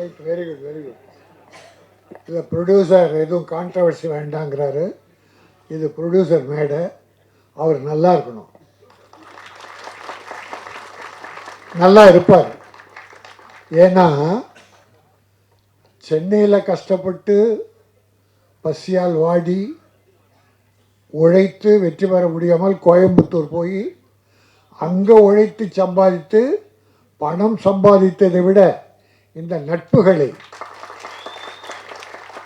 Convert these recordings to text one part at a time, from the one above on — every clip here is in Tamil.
Right, very good, very good. இதில் ப்ரொடியூசர் எதுவும் கான்ட்ரவர்சி வேண்டாங்கிறாரு. இது ப்ரொடியூசர் மேடை, அவர் நல்லா இருக்கணும், நல்லா இருப்பார். ஏன்னா சென்னையில் கஷ்டப்பட்டு பசியால் வாடி உழைத்து வெற்றி பெற முடியாமல் கோயம்புத்தூர் போய் அங்கே உழைத்து சம்பாதித்து பணம் சம்பாதித்ததை விட இந்த நட்புகளை,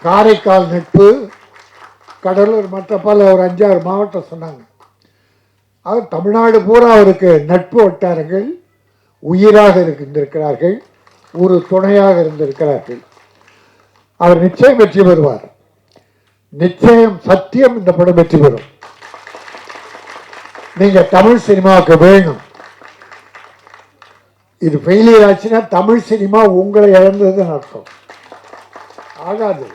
காரைக்கால் நட்பு, கடலூர், மற்ற பல ஒரு 5-6 மாவட்டம் சொன்னாங்க. அவர் தமிழ்நாடு பூரா அவருக்கு நட்பு வட்டாரங்கள் உயிராக இருந்திருக்கிறார்கள், ஒரு துணையாக இருந்திருக்கிறார்கள். அவர் நிச்சயம் வெற்றி பெறுவார், நிச்சயம், சத்தியம் இந்த படம் வெற்றி பெறும். நீங்க தமிழ் சினிமாவுக்கு வேணும். இது ஃபெயிலியர் ஆச்சுன்னா தமிழ் சினிமா உங்களை இழந்ததுன்னு அர்த்தம். ஆகாது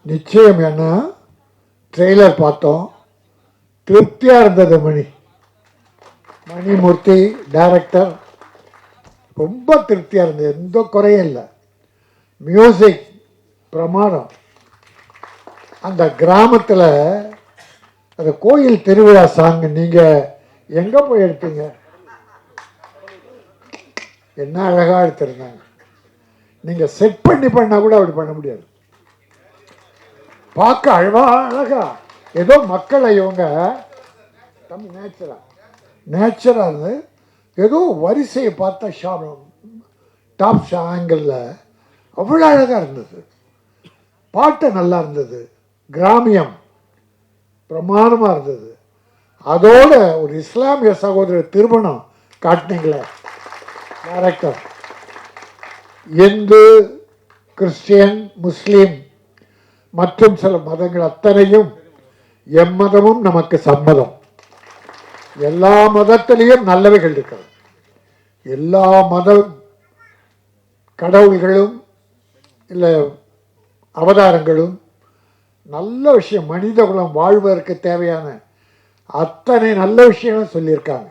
நிச்சயம். ஏன்னா ட்ரெய்லர் பார்த்தோம், திருப்தியாக இருந்தது. மணிமூர்த்தி டைரக்டர், ரொம்ப திருப்தியாக இருந்தது, எந்த குறையும் இல்லை. மியூசிக் பிரமாதம். அந்த கிராமத்தில் அந்த கோயில் திருவிழா சாங் நீங்கள் எங்கே போய் எடுத்தீங்க? என்ன அழகாக எடுத்திருந்தாங்க. நீங்கள் செட் பண்ணால் கூட அப்படி பண்ண முடியாது. பார்க்க அழகா ஏதோ மக்களை இவங்க நேச்சராக இருந்து ஏதோ வரிசையை பார்த்தா டாப் ஆங்கிளில் அவ்வளோ அழகாக இருந்தது. பாட்டு நல்லா இருந்தது, கிராமியம் பிரமாணமாக இருந்தது. அதோட ஒரு இஸ்லாமிய சகோதரர் திருமணம் காட்டினீங்களே டைரக்டர். இந்து, கிறிஸ்டியன், முஸ்லீம் மற்றும் சில மதங்கள் அத்தனையும், எம்மதமும் நமக்கு சம்மதம். எல்லா மதத்திலையும் நல்லவைகள் இருக்கிறது. எல்லா மத கடவுள்களும் இல்லை அவதாரங்களும் நல்ல விஷயம், மனித குலம் வாழ்வதற்கு தேவையான அத்தனை நல்ல விஷயங்களும் சொல்லியிருக்காங்க.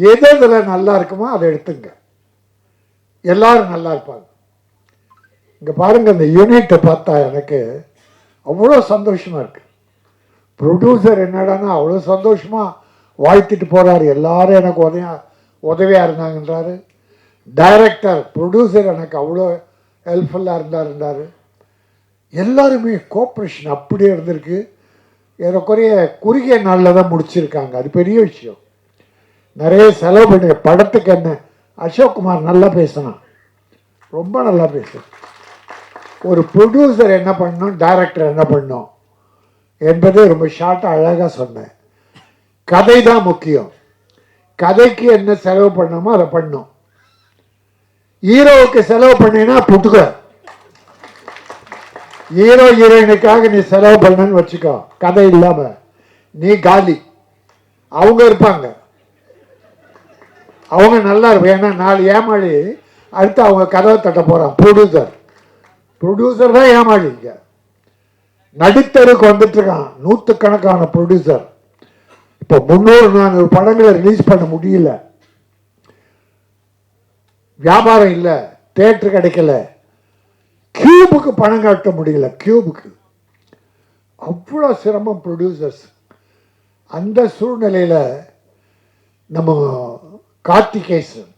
எது இதில் நல்லா இருக்குமோ அதை எடுத்துங்க, எல்லாரும் நல்லா இருப்பாங்க. இங்கே பாருங்கள், இந்த யூனிட்டை பார்த்தா எனக்கு அவ்வளோ சந்தோஷமாக இருக்குது. ப்ரொடியூசர் என்னடானா அவ்வளோ சந்தோஷமாக வாழ்த்திட்டு போகிறாரு, எல்லாரும் எனக்கு உதவியாக இருந்தாங்கன்றாரு. டைரக்டர், ப்ரொடியூசர் எனக்கு அவ்வளோ ஹெல்ப்ஃபுல்லாக இருந்தார். எல்லாருமே கோஆப்ரேஷன் அப்படியே இருந்திருக்கு. ஏறக்குறைய குறுகிய நாளில் தான் முடிச்சிருக்காங்க, அது பெரிய விஷயம். நிறைய செலவு பண்ணி படத்துக்கு என்ன அசோக்குமார் நல்லா பேசினான், ரொம்ப நல்லா பேசுனான். ஒரு ப்ரொடியூசர் என்ன பண்ணணும், டைரக்டர் என்ன பண்ணணும் என்பதை ரொம்ப ஷார்ட்டாக அழகாக சொன்னேன். கதை தான் முக்கியம், கதைக்கு என்ன செலவு பண்ணணுமோ அதை பண்ணும். ஹீரோவுக்கு செலவு பண்ணினா புட்டுக்க, ஹீரோ ஹீரோயினுக்காக நீ செலவு பண்ணன்னு வச்சுக்கோ, கதை இல்லாம நீ காலி. அவங்க இருப்பாங்க, அவங்க நல்லா இருக்கும். ஏன்னா 4 ஏமாளி அடுத்து அவங்க கதவை தட்ட போறான். ப்ரொடியூசர் தான் ஏமாளிங்க. நடுத்தருக்கு வந்துட்டு இருக்கான் நூற்றுக்கணக்கான ப்ரொடியூசர். இப்போ 300-400 படங்களை ரிலீஸ் பண்ண முடியல, வியாபாரம் இல்லை, தேட்டர் கிடைக்கல, கியூபுக்கு பணம் காட்ட முடியல. கியூபுக்கு அவ்வளோ சிரமம் ப்ரொடியூசர்ஸ். அந்த சூழ்நிலையில் நம்ம கார்த்திகேசன்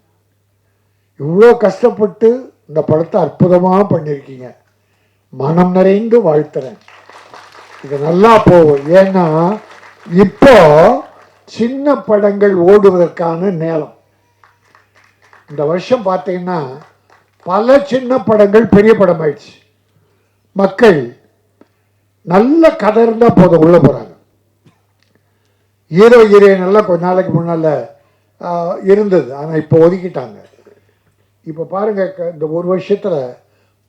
இவ்வளோ கஷ்டப்பட்டு இந்த படத்தை அற்புதமாக பண்ணியிருக்கீங்க. மனம் நிறைந்து வாழ்த்துறேன். இது நல்லா போகும். ஏன்னா இப்போ சின்ன படங்கள் ஓடுவதற்கான நேரம். இந்த வருஷம் பார்த்தீங்கன்னா பல சின்ன படங்கள் பெரிய படம் ஆயிடுச்சு. மக்கள் நல்ல கதை இருந்தால் போதும் உள்ளே போகிறாங்க. ஹீரோ ஹீரோயின் எல்லாம் கொஞ்ச நாளைக்கு முன்னால் இருந்தது, ஆனால் இப்போ ஒதுக்கிட்டாங்க. இப்போ பாருங்கள், இந்த ஒரு வருஷத்தில்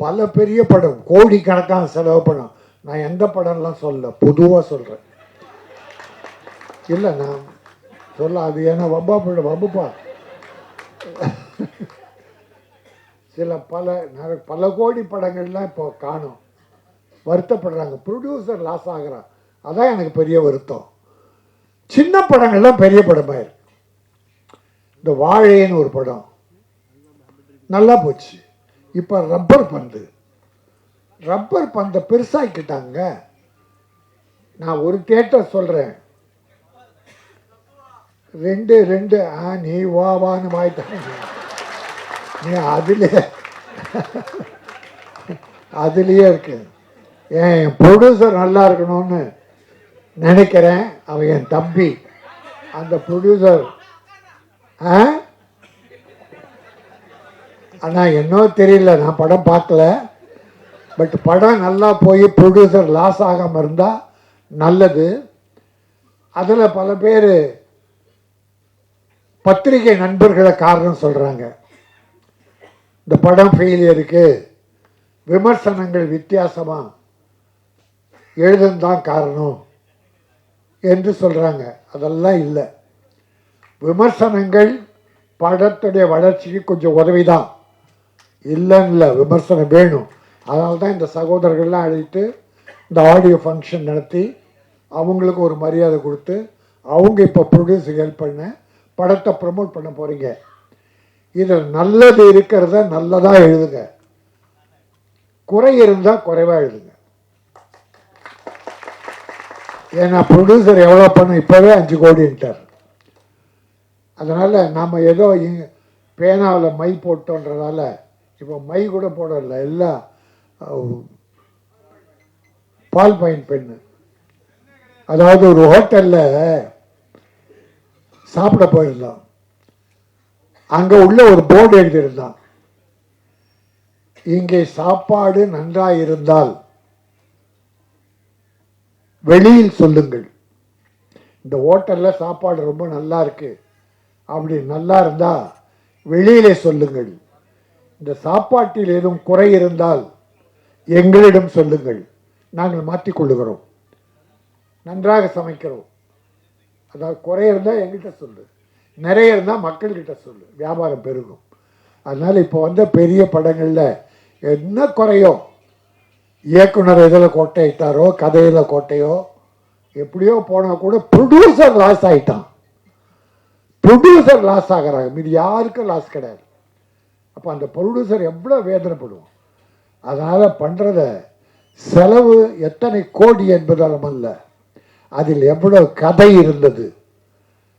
பல பெரிய படம் கோடிக்கணக்கான செலவு படம். நான் எந்த படம்லாம் சொல்ல, பொதுவாக சொல்கிறேன். இல்லை நான் சொல்ல, அது ஏன்னா வம்புப்பா சில பல கோடி படங்கள்லாம் இப்போ காணும், வருத்தப்படுறாங்க. ப்ரொடியூசர் லாஸ் ஆகிறான், அதான் எனக்கு பெரிய வருத்தம். சின்ன படங்கள்லாம் பெரிய படமாயிருக்கு. இந்த வாழைன்னு ஒரு படம் நல்லா போச்சு. இப்போ ரப்பர் பந்தை பெருசாக்கிட்டாங்க. நான் ஒரு தியேட்டர் சொல்கிறேன், 2 நீ வான்னு வாய்த்தாங்க. நீ அதுலேயே இருக்கு. என் ப்ரொடியூசர் நல்லா இருக்கணும்னு நினைக்கிறேன். அவன் என் தம்பி. அந்த ப்ரொடியூசர் ஆனால் என்னோ தெரியல, நான் படம் பார்க்கல. பட் படம் நல்லா போய் ப்ரொடியூசர் லாஸ் ஆகாமல் இருந்தால் நல்லது. அதில் பல பேர் பத்திரிகை நண்பர்களை காரணம் சொல்கிறாங்க. இந்த படம் ஃபெயிலியருக்கு விமர்சனங்கள் வித்தியாசமாக எழுதுந்தான் காரணம் என்று சொல்கிறாங்க. அதெல்லாம் இல்லை. விமர்சனங்கள் படத்துடைய வளர்ச்சிக்கு கொஞ்சம் உதவிதான், இல்லைன்னு இல்லை. விமர்சனம் வேணும். அதனால தான் இந்த சகோதரர்கள்லாம் அழைத்து இந்த ஆடியோ ஃபங்க்ஷன் நடத்தி அவங்களுக்கு ஒரு மரியாதை கொடுத்து அவங்க இப்போ ப்ரொடியூஸுக்கு ஹெல்ப் பண்ண படத்தை ப்ரமோட் பண்ண போகிறீங்க. இதில் நல்லது இருக்கிறத நல்லதாக எழுதுங்க, குறை இருந்தால் குறைவாக எழுதுங்க. ஏன்னா ப்ரொடியூசர் எவ்வளோ பண்ண இப்போவே 5 கோடின்ட்டார். அதனால் நாம் ஏதோ பேனாவில் மை போட்டோன்றதால இப்போ மை கூட போடல, எல்லாம் பால் பாயிண்ட் பெண்ணு. அதாவது ஒரு ஹோட்டலில் சாப்பிட போயிருந்தோம். அங்கே உள்ள ஒரு போர்டு எழுதியிருந்தான், இங்கே சாப்பாடு நன்றாக இருந்தால் வெளியில் சொல்லுங்கள். இந்த ஹோட்டலில் சாப்பாடு ரொம்ப நல்லா இருக்கு, அப்படி நல்லா இருந்தால் வெளியிலே சொல்லுங்கள். இந்த சாப்பாட்டில் ஏதும் குறை இருந்தால் எங்களிடம் சொல்லுங்கள், நாங்கள் மாற்றிக்கொள்ளுகிறோம். நன்றாக சமைக்கிறோம். அதாவது குறை இருந்தால் எங்கிட்ட சொல்லு, நிறைய இருந்தால் மக்கள்கிட்ட சொல்லு, வியாபாரம் பெருகும். அதனால் இப்போ வந்த பெரிய படங்களில் என்ன குறையோ, இயக்குனர் இதில் கோட்டையிட்டாரோ, கதையில் கோட்டையோ, எப்படியோ போனால் கூட ப்ரொடியூசர் லாஸ் ஆகிட்டான். ப்ரொடியூசர் லாஸ் ஆகிறாங்க, மீது யாருக்கும் லாஸ் கிடையாது. அப்போ அந்த ப்ரொடியூசர் எவ்வளோ வேதனைப்படுவோம். அதனால் பண்ணுறத செலவு எத்தனை கோடி என்பதாலும் அல்ல, அதில் எவ்வளோ கதை இருந்தது,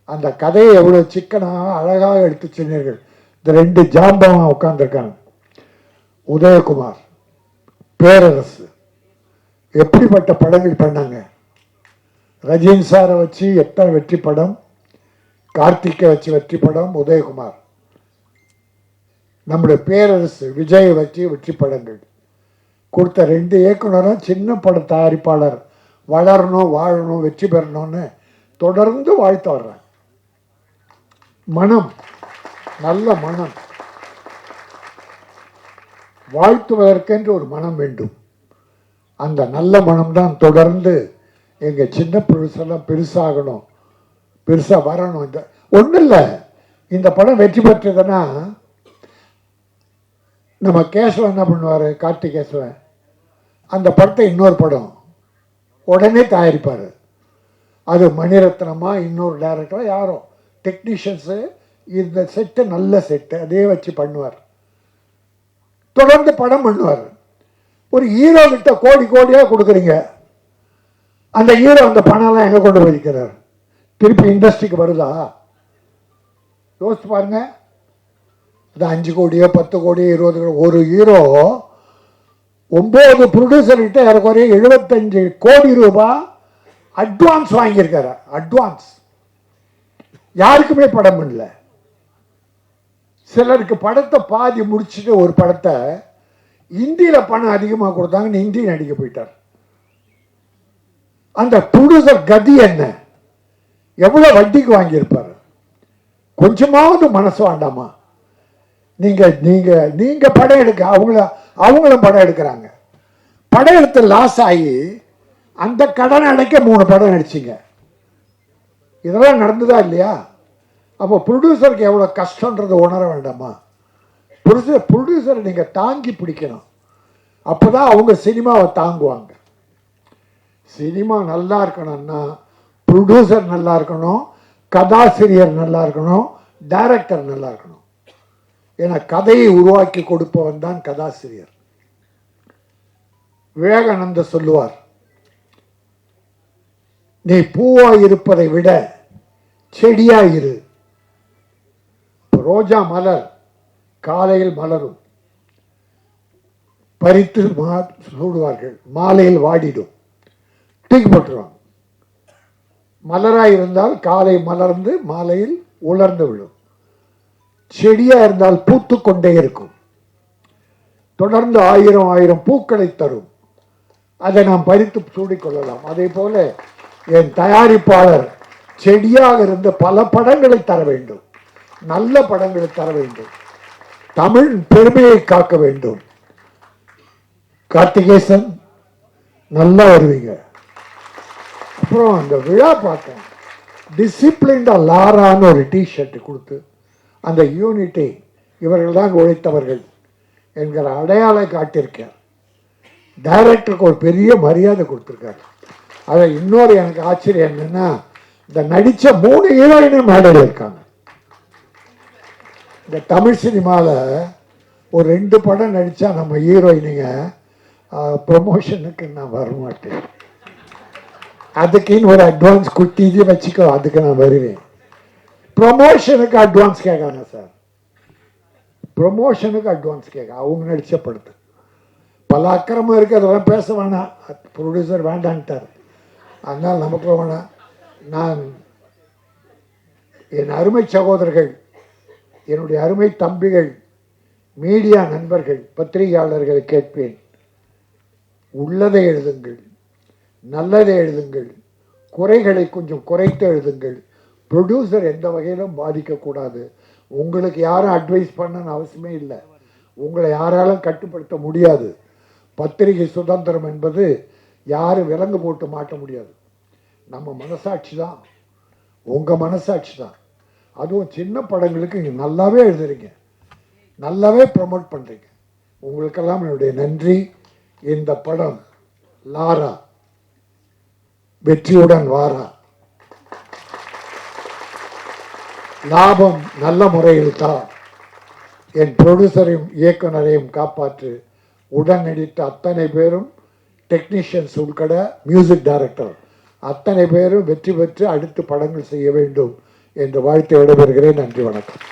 அந்த கதையை எவ்வளோ சிக்கனாக அழகாக எடுத்து சொன்னீர்கள். இந்த 2 ஜாம்பவன் உட்கார்ந்துருக்காங்க, உதயகுமார், பேரரசு, எப்படிப்பட்ட படங்கள் பண்ணாங்க. ரஜினி சாரை வச்சு எத்தனை வெற்றி படம், கார்த்திகை வச்சு வெற்றி படம், உதயகுமார். நம்முடைய பேரரசு விஜய் வச்சு வெற்றி படங்கள் கொடுத்த 2 இயக்குனரும் சின்ன பட தயாரிப்பாளர் வளரணும், வாழணும், வெற்றி பெறணும்னு தொடர்ந்து வாழ்த்து வர்றாங்க. மனம், நல்ல மனம், வாழ்த்துவதற்கென்று ஒரு மனம் வேண்டும். அந்த நல்ல மனம்தான் தொடர்ந்து எங்கள் சின்ன ப்ரொடியூசர்லாம் பெருசாகணும், பெருசாக வரணும். இந்த ஒன்றும் இல்லை, இந்த படம் வெற்றி பெற்றதுன்னா நம்ம கேசவன் என்ன பண்ணுவார், கார்த்திகேசவன் அந்த படத்தை இன்னொரு படம் உடனே தயாரிப்பார். அது மணிரத்னமா இன்னொரு டைரக்டராக யாரோ டெக்னீஷியன்ஸு இந்த செட்டு நல்ல செட்டு அதே வச்சு பண்ணுவார், தொடர்ந்து படம் பண்ணுவார். ஒரு ஹீரோ கிட்ட கோடி கோடியாக கொடுக்குறீங்க, அந்த ஹீரோ அந்த பணம்லாம் எங்கே கொண்டு போயிருக்கிறார், திருப்பி இண்டஸ்ட்ரிக்கு வருதா? யோசிச்சு பாருங்க. அது 5 கோடியோ 10 கோடியோ 20 கோடி. ஒரு ஹீரோ 9 ப்ரொடியூசர்கிட்ட ஏறக்குறைய 75 கோடி ரூபாய் அட்வான்ஸ் வாங்கியிருக்காரு. அட்வான்ஸ் யாருக்குமே படம் பண்ணல. சிலருக்கு படத்தை பாதி முடிச்சுட்டு ஒரு படத்தை ஹிந்தியில் பணம் அதிகமாக கொடுத்தாங்கன்னு ஹிந்தி நடிக்க போயிட்டார். அந்த ப்ரொடியூசர் கதி என்ன, எவ்வளோ வட்டிக்கு வாங்கியிருப்பார்? கொஞ்சமாவது மனசு வேண்டாமா? நீங்க படம் எடுக்க அவங்களும் படம் எடுக்கிறாங்க. படம் எடுத்து லாஸ் ஆகி அந்த கடன் அடைக்க 3 படம் நடிச்சிங்க. இதெல்லாம் நடந்ததா இல்லையா? அப்போ ப்ரொடியூசருக்கு எவ்வளோ கஷ்டன்றதை உணர வேண்டாமா? ப்ரொடியூசரை நீங்கள் தாங்கி பிடிக்கணும், அப்போதான் அவங்க சினிமாவை தாங்குவாங்க. சினிமா நல்லா இருக்கணும்னா ப்ரொடியூசர் நல்லா இருக்கணும், கதாசிரியர் நல்லா இருக்கணும், டைரக்டர் நல்லா இருக்கணும். என கதையை உருவாக்கி கொடுப்பவன் தான் கதாசிரியர். விவேகானந்தர் சொல்லுவார், நீ பூவாய் இருப்பதை விட செடியாயிரு. ரோஜா மலர் காலையில் மலரும், பறித்து சூடுவார்கள், மாலையில் வாடிடும், தூக்கி போட்டுருவாங்க. மலராக இருந்தால் காலை மலர்ந்து மாலையில் உலர்ந்து விடும். செடியா இருந்தால் பூத்து கொண்டே இருக்கும், தொடர்ந்து 1000 பூக்களை தரும். அதை நாம் பறித்து சூடிக்கொள்ளலாம். அதே போல என் தயாரிப்பாளர் செடியாக இருந்து பல படங்களை தர வேண்டும், நல்ல படங்களை தர வேண்டும், தமிழ் பெருமையை காக்க வேண்டும். கார்த்திகேசன் நல்லா வருவீங்க. அப்புறம் அந்த விழா பார்த்தேன், டிசிப்ளின்டா லாரான்னு ஒரு டிஷர்ட் கொடுத்து அந்த யூனிட்டி இவர்கள் தான் உழைத்தவர்கள் என்கிற அடையாளம் காட்டியிருக்கார். டைரக்டருக்கு ஒரு பெரிய மரியாதை கொடுத்துருக்காரு. அதை இன்னொரு எனக்கு ஆச்சரியம் என்னன்னா, இந்த நடித்த 3 ஹீரோயினும் மேடையில் இருக்காங்க. இந்த தமிழ் சினிமாவில் ஒரு 2 படம் நடித்தா நம்ம ஹீரோயினுங்க ப்ரொமோஷனுக்கு நான் வரமாட்டேன், அதுக்குன்னு ஒரு அட்வான்ஸ் குட்டி இது வச்சுக்கோ, அதுக்கு நான் வருவேன். ப்ரொமோஷனுக்கு அட்வான்ஸ் கேட்காங்க சார், ப்ரொமோஷனுக்கு அட்வான்ஸ் கேட்க. அவங்க நடித்த படத்து பல அக்கிரமம் இருக்குது, அதெல்லாம் பேச வேணாம், ப்ரொடியூசர் வேண்டான்ட்டார். அதனால் நமக்கு வேணாம். நான் என் அருமை சகோதரர்கள், என்னுடைய அருமை தம்பிகள், மீடியா நண்பர்கள், பத்திரிகையாளர்களை கேட்பேன், உள்ளதை எழுதுங்கள், நல்லதை எழுதுங்கள், குறைகளை கொஞ்சம் குறைத்து எழுதுங்கள். ப்ரொடியூசர் எந்த வகையிலும் பாதிக்கக்கூடாது. உங்களுக்கு யாரும் அட்வைஸ் பண்ணணும்னு அவசியமே இல்லை, உங்களை யாராலும் கட்டுப்படுத்த முடியாது. பத்திரிகை சுதந்திரம் என்பது யாரும் விலங்கு போட்டு மாட்ட முடியாது. நம்ம மனசாட்சி தான், உங்கள் மனசாட்சி தான். அதுவும் சின்ன படங்களுக்கு நீங்கள் நல்லாவே எழுதுறீங்க, நல்லாவே ப்ரமோட் பண்ணுறீங்க. உங்களுக்கெல்லாம் என்னுடைய நன்றி. இந்த படம் லாரா வெற்றியுடன் வாரா, லாபம் நல்ல முறையில் தான். என் ப்ரொடியூசரையும் இயக்குனரையும் காப்பாற்று. உடன் நடித்த அத்தனை பேரும், டெக்னீஷியன்ஸ் உட்பட மியூசிக் டைரக்டர் அத்தனை பேரும் வெற்றி பெற்று அடுத்து படங்கள் செய்ய வேண்டும் என்று வாழ்த்து விடைபெறுகிறேன். நன்றி, வணக்கம்.